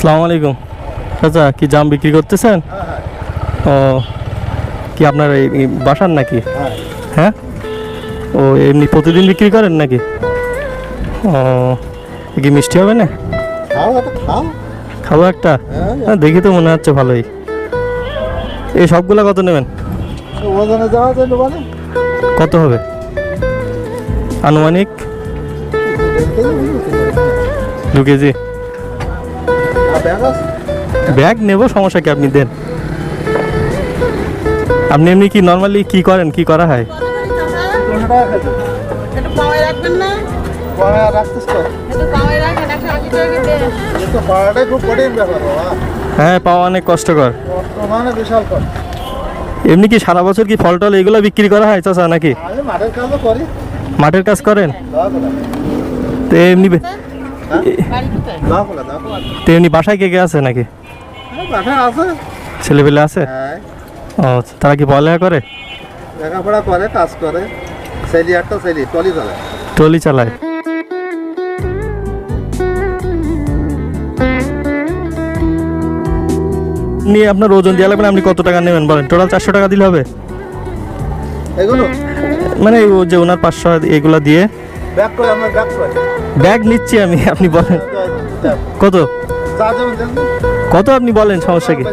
আসসালামু আলাইকুম। চাচা কি জাম বিক্রি করতেছেন? ও কি আপনার এই বাসার নাকি? হ্যাঁ, ও এমনি প্রতিদিন বিক্রি করেন নাকি? ও কি মিষ্টি হবে না? খাবো একটা। হ্যাঁ, দেখি তো মনে হচ্ছে ভালোই। এই সবগুলা কত নেবেন? কত হবে আনুমানিক? 2 কেজি ব্যাগ নেব, সমস্যা কি? আপনি দেন। আপনি এমনি কি নর্মালি কি করেন, কি করা হয়? হ্যাঁ, পাওয়া অনেক কষ্টকর। এমনি কি সারা বছর কি ফল টল এগুলো বিক্রি করা হয় চাচা নাকি? মাঠের কাজ করেন তো এমনি? তো এমনি বাসায় কে কে আছে নাকি? ছেলেপেলে আছে? ও, তারা কি পড়ালেখা করে? লেখাপড়া করে, কাজ করে। ছেলে একটা ছেলে টলি চালায়। টলি চালায়। নিয়ে আপনার ওজন দেওয়া লাগবে না। আপনি কত টাকা নেবেন বলেন? টোটাল 400 টাকা দিলে হবে? এগুলো মানে ও যে ওনার 500 এগুলো দিয়ে ব্যাগ করে আমরা ব্যাগ করে ব্যাগ নিচ্ছি আমি। আপনি বলেন কত? কত আপনি বলেন, সমস্যা কি?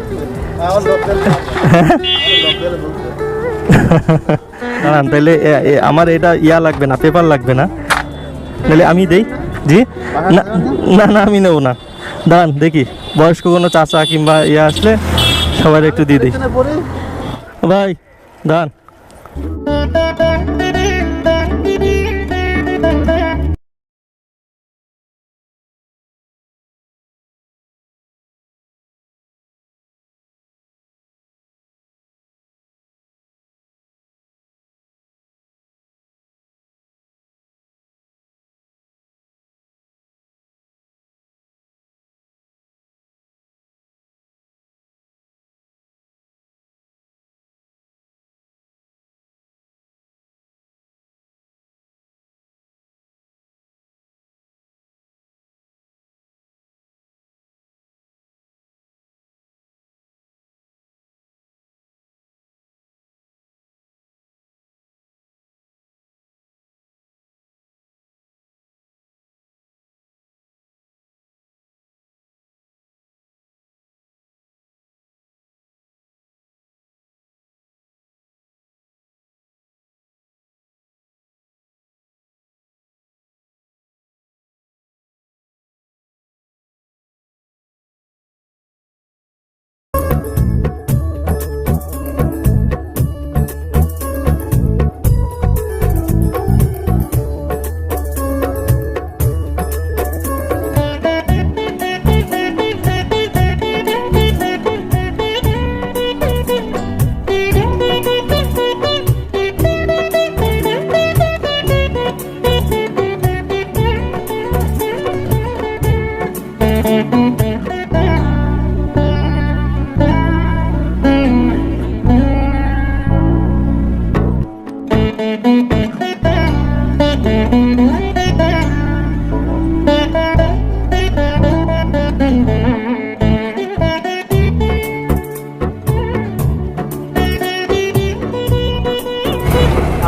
না তাহলে আমার এটা ইয়া লাগবে না, পেপার লাগবে না, তাহলে আমি দেই। জি না না না, আমি নেবো না। দাঁড়ান দেখি বয়স্ক কোনো চাচা কিংবা ইয়া আসলে সবার একটু দিয়ে দিই। ভাই দাঁড়ান।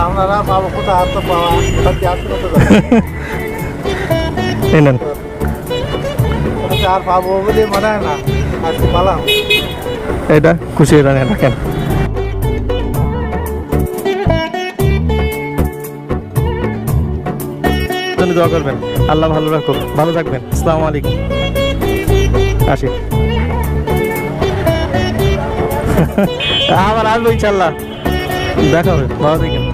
আপনারা পাবো কোথায়? হাত তো পাওয়া এই নেন। আর পাবো বলে মনে হয় না। আজকে পালাম এটা খুশি রাখেন রাখেন। দোয়া করবেন, আল্লাহ ভালো রাখুক, ভালো থাকবেন। আসসালামু আলাইকুম। আসি। আবার আসবো ইনশাল্লাহ, দেখা হবে। ভালো থাকেন।